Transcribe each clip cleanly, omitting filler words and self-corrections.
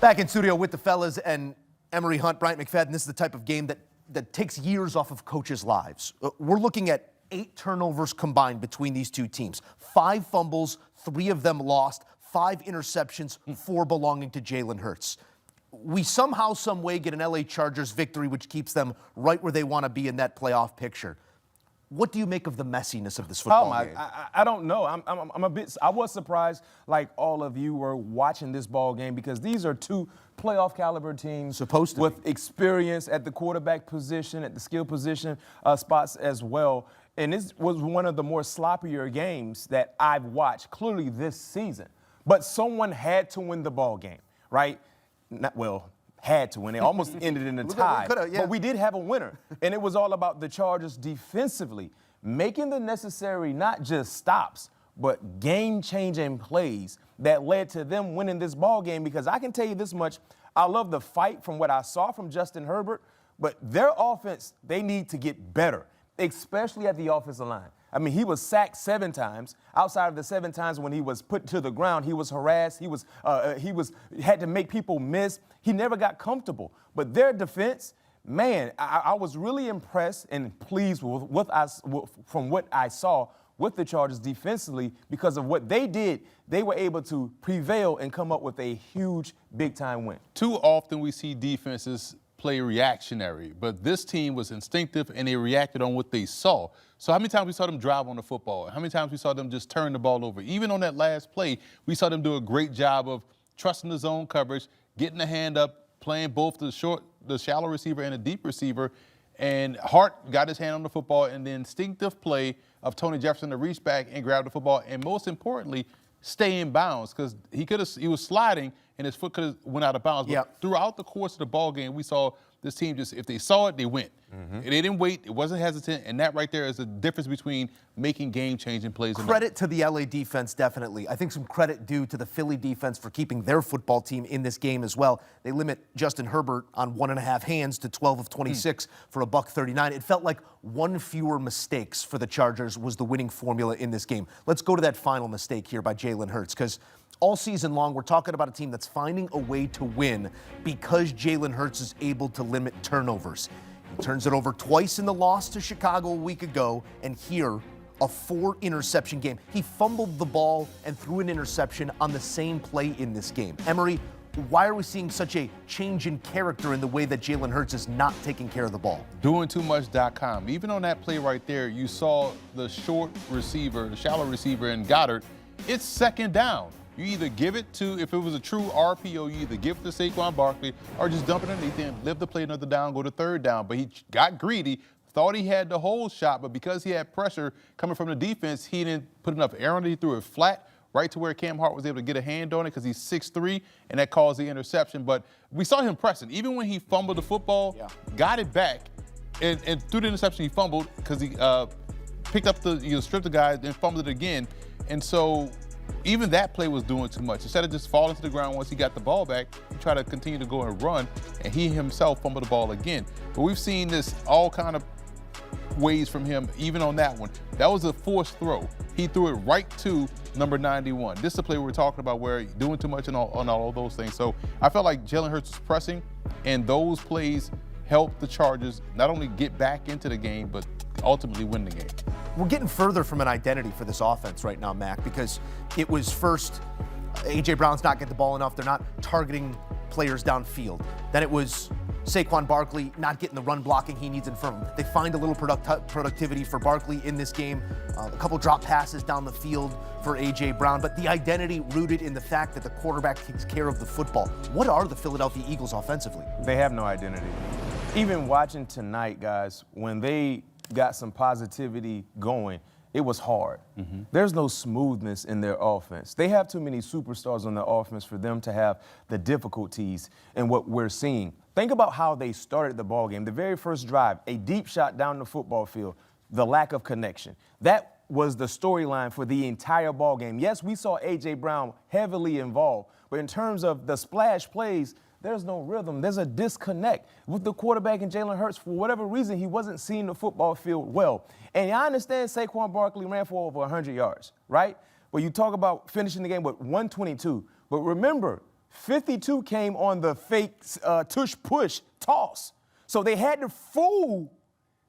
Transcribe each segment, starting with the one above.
Back in studio with the fellas and Emory, Hunt, Bryant, McFadden. This is the type of game that takes years off of coaches' lives. We're looking at 8 turnovers combined between these two teams. 5 fumbles, 3 of them lost, 5 interceptions, 4 belonging to Jalen Hurts. We somehow, some way get an LA Chargers victory, which keeps them right where they want to be in that playoff picture. What do you make of the messiness of this football game? I don't know. I was surprised, like all of you were watching this ball game, because these are 2 playoff caliber teams with experience at the quarterback position, at the skill position spots as well. And this was one of the more sloppier games that I've watched clearly this season. But someone had to win the ball game, right? Had to win. It almost ended in a tie. But we did have a winner. And it was all about the Chargers defensively, making the necessary not just stops, but game-changing plays that led to them winning this ball game. Because I can tell you this much, I love the fight from what I saw from Justin Herbert, but their offense, they need to get better, especially at the offensive line. I mean, he was sacked 7 times. Outside of the 7 times when he was put to the ground, he was harassed. He had to make people miss. He never got comfortable. But their defense, man, I was really impressed and pleased from what I saw with the Chargers defensively, because of what they did. They were able to prevail and come up with a huge, big-time win. Too often we see defenses play reactionary, but this team was instinctive and they reacted on what they saw. So how many times we saw them drive on the football? How many times we saw them just turn the ball over? Even on that last play, we saw them do a great job of trusting the zone coverage, getting the hand up, playing both the shallow receiver and the deep receiver. And Hart got his hand on the football, and the instinctive play of Tony Jefferson to reach back and grab the football, and most importantly, stay in bounds, because he was sliding and his foot could have went out of bounds. But throughout the course of the ball game, we saw this team just, if they saw it, they went. They didn't wait. It wasn't hesitant. And that right there is the difference between making game-changing plays. Credit to the LA defense, definitely. I think some credit due to the Philly defense for keeping their football team in this game as well. They limit Justin Herbert on 1.5 hands to 12 of 26 for a $139. It felt like 1 fewer mistakes for the Chargers was the winning formula in this game. Let's go to that final mistake here by Jalen Hurts, because all season long, we're talking about a team that's finding a way to win because Jalen Hurts is able to limit turnovers. He turns it over twice in the loss to Chicago a week ago, and here, a 4-interception game. He fumbled the ball and threw an interception on the same play in this game. Emory, why are we seeing such a change in character in the way that Jalen Hurts is not taking care of the ball? DoingTooMuch.com. Even on that play right there, you saw the short receiver, the shallow receiver in Goddard. It's 2nd down. You either give it to, if it was a true RPO, you either give it to Saquon Barkley or just dump it underneath him, live the play another down, go to 3rd down. But he got greedy, thought he had the whole shot, but because he had pressure coming from the defense, he didn't put enough air on it. He threw it flat right to where Cam Hart was able to get a hand on it, because he's 6'3", and that caused the interception. But we saw him pressing. Even when he fumbled the football, got it back, and through the interception he fumbled because he picked up stripped the guy, then fumbled it again. And so even that play was doing too much. Instead of just falling to the ground once he got the ball back, he tried to continue to go and run, and he himself fumbled the ball again. But we've seen this all kind of ways from him, even on that one. That was a forced throw. He threw it right to number 91. This is the play we were talking about, where doing too much on all of those things. So I felt like Jalen Hurts was pressing, and those plays helped the Chargers not only get back into the game, but ultimately win the game. We're getting further from an identity for this offense right now, Mac, because it was first A.J. Brown's not getting the ball enough. They're not targeting players downfield. Then it was Saquon Barkley not getting the run blocking he needs in front of him. They find a little productivity for Barkley in this game, a couple drop passes down the field for A.J. Brown, but the identity rooted in the fact that the quarterback takes care of the football. What are the Philadelphia Eagles offensively? They have no identity. Even watching tonight, guys, when they got some positivity going, it was hard. There's no smoothness in their offense. They have too many superstars on their offense for them to have the difficulties in what we're seeing. Think about how they started the ball game. The very first drive, a deep shot down the football field, the lack of connection. That was the storyline for the entire ball game. Yes, we saw A.J. Brown heavily involved, but in terms of the splash plays, there's no rhythm. There's a disconnect with the quarterback and Jalen Hurts. For whatever reason, he wasn't seeing the football field well. And I understand Saquon Barkley ran for over 100 yards, right? But you talk about finishing the game with 122. But remember, 52 came on the fake tush-push toss. So they had to fool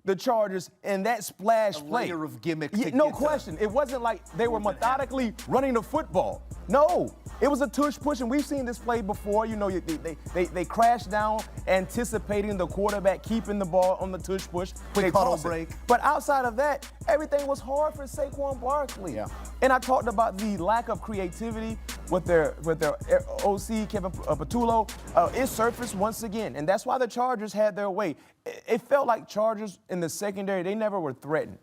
the Chargers in that splash play. A layer of gimmick. No question. It wasn't like they were methodically running the football. No, it was a tush push, and we've seen this play before. You know, they crash down, anticipating the quarterback keeping the ball on the tush push. Quick huddle break. But outside of that, everything was hard for Saquon Barkley. Yeah. And I talked about the lack of creativity with their OC, Kevin Patullo. It surfaced once again, and that's why the Chargers had their way. It felt like Chargers in the secondary, they never were threatened.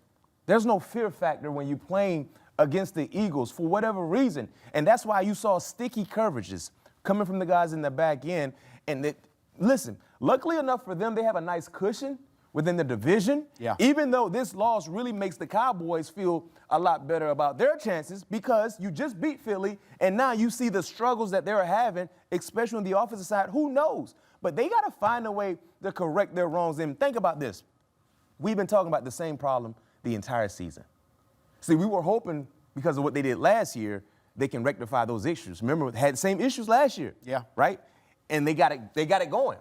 There's no fear factor when you're playing against the Eagles for whatever reason. And that's why you saw sticky coverages coming from the guys in the back end. And listen, luckily enough for them, they have a nice cushion within the division. Yeah. Even though this loss really makes the Cowboys feel a lot better about their chances because you just beat Philly and now you see the struggles that they're having, especially on the offensive side. Who knows? But they got to find a way to correct their wrongs. And think about this. We've been talking about the same problem the entire season. See, we were hoping because of what they did last year, they can rectify those issues. Remember, had the same issues last year. Yeah. Right? And they got it going.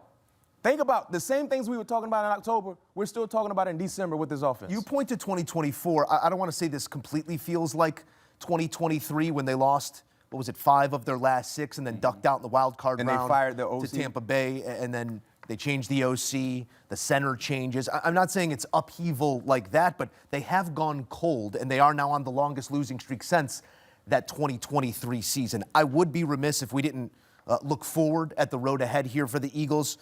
Think about the same things we were talking about in October, we're still talking about in December with this offense. You point to 2024. I don't want to say this completely feels like 2023 when they lost, 5 of their last 6 and then ducked out in the wild card round. And they fired the OC. To Tampa Bay, and then they changed the OC, the center changes. I'm not saying it's upheaval like that, but they have gone cold, and they are now on the longest losing streak since that 2023 season. I would be remiss if we didn't look forward at the road ahead here for the Eagles.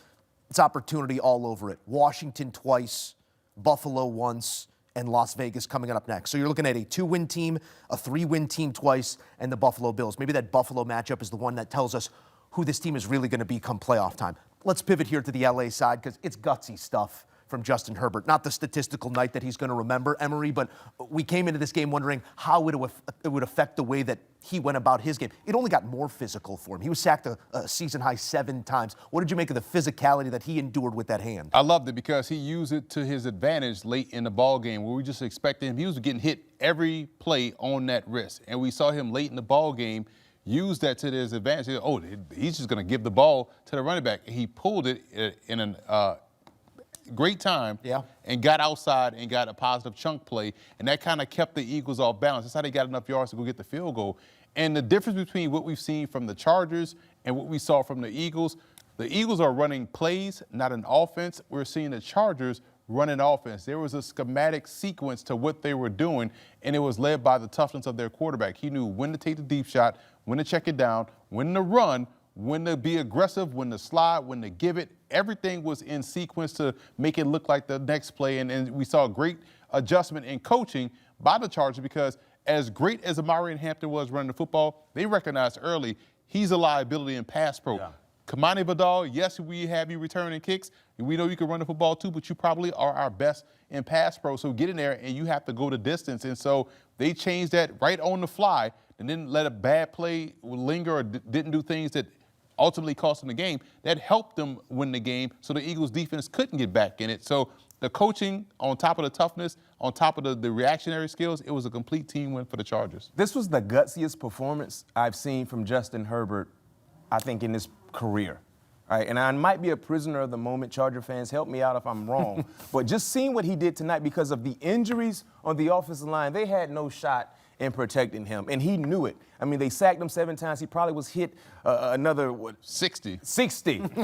It's opportunity all over it. Washington twice, Buffalo once, and Las Vegas coming up next. So you're looking at a 2-win team, a 3-win team twice, and the Buffalo Bills. Maybe that Buffalo matchup is the one that tells us who this team is really going to be come playoff time. Let's pivot here to the LA side because it's gutsy stuff from Justin Herbert. Not the statistical night that he's going to remember, Emory, but we came into this game wondering how it would affect the way that he went about his game. It only got more physical for him. He was sacked a season-high 7 times. What did you make of the physicality that he endured with that hand? I loved it because he used it to his advantage late in the ball game where we just expected him. He was getting hit every play on that wrist, and we saw him late in the ball game use that to his advantage. He's just going to give the ball to the running back. He pulled it in a great time and got outside and got a positive chunk play, and that kind of kept the Eagles off balance. That's how they got enough yards to go get the field goal. And the difference between what we've seen from the Chargers and what we saw from the Eagles are running plays, not an offense. We're seeing the Chargers running offense. There was a schematic sequence to what they were doing, and it was led by the toughness of their quarterback. He knew when to take the deep shot, when to check it down, when to run, when to be aggressive, when to slide, when to give it. Everything was in sequence to make it look like the next play, and we saw a great adjustment in coaching by the Chargers because as great as Emory and Hampton was running the football, they recognized early he's a liability in pass pro. Yeah. Kamani Vidal, yes, we have you returning kicks. We know you can run the football too, but you probably are our best in pass pro. So get in there and you have to go the distance. And so they changed that right on the fly and didn't let a bad play linger or didn't do things that ultimately cost them the game. That helped them win the game so the Eagles defense couldn't get back in it. So the coaching on top of the toughness, on top of the reactionary skills, it was a complete team win for the Chargers. This was the gutsiest performance I've seen from Justin Herbert, I think, in his career. All right, and I might be a prisoner of the moment. Charger fans, help me out if I'm wrong. But just seeing what he did tonight because of the injuries on the offensive line, they had no shot in protecting him, and he knew it. I mean, they sacked him 7 times. He probably was hit another, 60.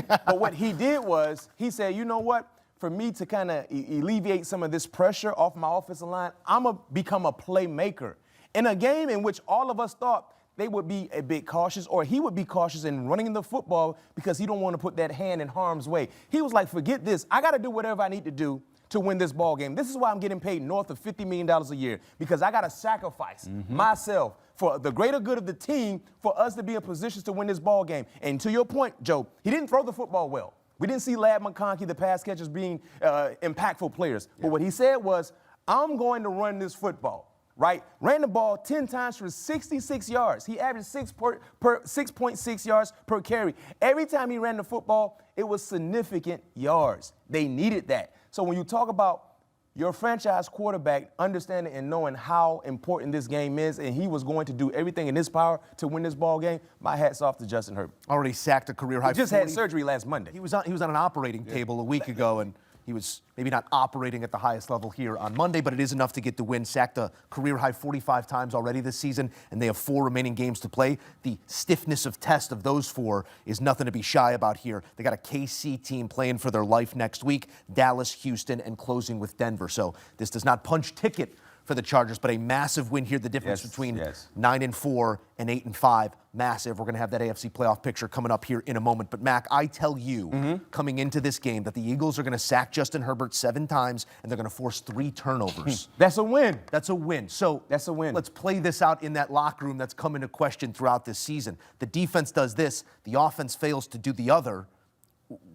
But what he did was he said, you know what? For me to kind of alleviate some of this pressure off my offensive line, I'm going to become a playmaker. In a game in which all of us thought they would be a bit cautious, or he would be cautious in running the football because he don't want to put that hand in harm's way. He was like, forget this. I got to do whatever I need to do to win this ball game. This is why I'm getting paid north of $50 million a year, because I got to sacrifice myself for the greater good of the team for us to be in positions to win this ball game. And to your point, Joe, he didn't throw the football well. We didn't see Lad McConkey, the pass catchers, being impactful players. But what he said was, I'm going to run this football. Right? Ran the ball 10 times for 66 yards. He averaged 6.6 yards per carry. Every time he ran the football, it was significant yards. They needed that. So when you talk about your franchise quarterback understanding and knowing how important this game is, and he was going to do everything in his power to win this ball game, my hat's off to Justin Herbert. Already sacked a career high. He just had surgery last Monday. He was on an operating table a week ago, and he was maybe not operating at the highest level here on Monday, but it is enough to get the win. Sacked a career high 45 times already this season, and they have 4 remaining games to play. The stiffness of test of those 4 is nothing to be shy about here. They got a KC team playing for their life next week, Dallas, Houston, and closing with Denver. So this does not punch ticket for the Chargers, but a massive win here. The difference between 9-4 and 8-5, massive. We're going to have that AFC playoff picture coming up here in a moment. But Mac, I tell you, coming into this game, that the Eagles are going to sack Justin Herbert 7 times, and they're going to force 3 turnovers. That's a win. That's a win. So that's a win. Let's play this out in that locker room that's come into question throughout this season. The defense does this, the offense fails to do the other.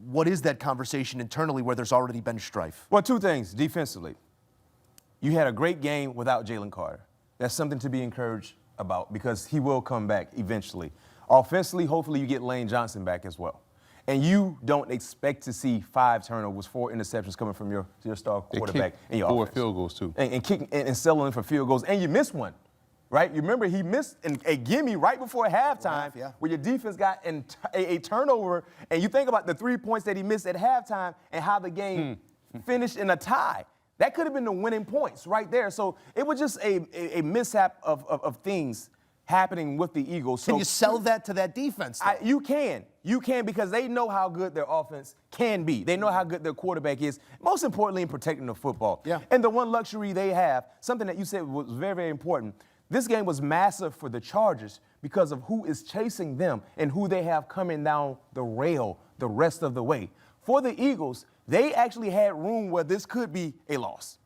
What is that conversation internally where there's already been strife? Well, 2 things defensively. You had a great game without Jalen Carter. That's something to be encouraged about because he will come back eventually. Offensively, hopefully you get Lane Johnson back as well. And you don't expect to see 5 turnovers, 4 interceptions coming from your star quarterback in your 4 offense. field goals, too. And kicking and settling for field goals. And you missed one, right? You remember he missed a gimme right before halftime where your defense got a turnover. And you think about the 3 points that he missed at halftime and how the game finished in a tie. That could have been the winning points right there. So it was just a mishap of things happening with the Eagles. Can you sell that to that defense? You can. You can because they know how good their offense can be. They know how good their quarterback is, most importantly in protecting the football. Yeah. And the one luxury they have, something that you said was very, very important, this game was massive for the Chargers because of who is chasing them and who they have coming down the rail the rest of the way. For the Eagles, they actually had room where this could be a loss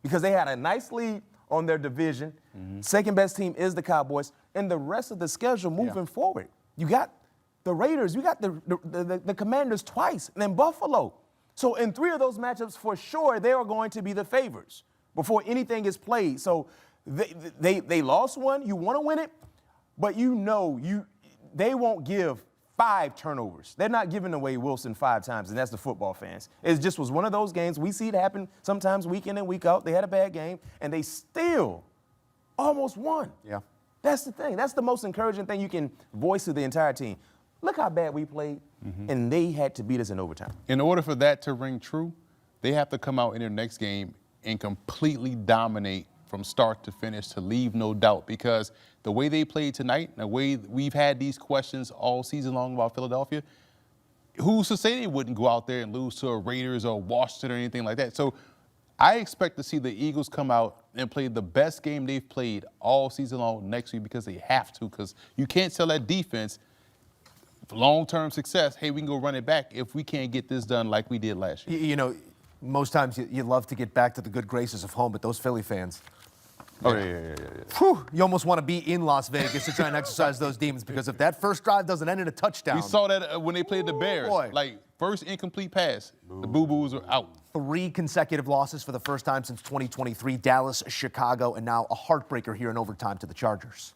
because they had a nice lead on their division. Second best team is the Cowboys. And the rest of the schedule moving forward, you got the Raiders, you got the Commanders twice, and then Buffalo. So in 3 of those matchups, for sure, they are going to be the favorites before anything is played. So they lost one. You want to win it, but they won't give 5 turnovers. They're not giving away Wilson 5 times, and that's the football fans. It just was one of those games. We see it happen sometimes week in and week out. They had a bad game, and they still almost won. Yeah. That's the thing. That's the most encouraging thing you can voice to the entire team. Look how bad we played, and they had to beat us in overtime. In order for that to ring true, they have to come out in their next game and completely dominate from start to finish to leave no doubt because the way they played tonight, the way we've had these questions all season long about Philadelphia, who's to say they wouldn't go out there and lose to a Raiders or Washington or anything like that? So I expect to see the Eagles come out and play the best game they've played all season long next week because they have to, because you can't tell that defense for long-term success, hey, we can go run it back if we can't get this done like we did last year. You know, most times you love to get back to the good graces of home, but those Philly fans, you almost want to be in Las Vegas to try and exercise those demons because if that first drive doesn't end in a touchdown. We saw that when they played the Bears. Boy. Like, first incomplete pass, the boo-boos are out. 3 consecutive losses for the first time since 2023, Dallas, Chicago, and now a heartbreaker here in overtime to the Chargers.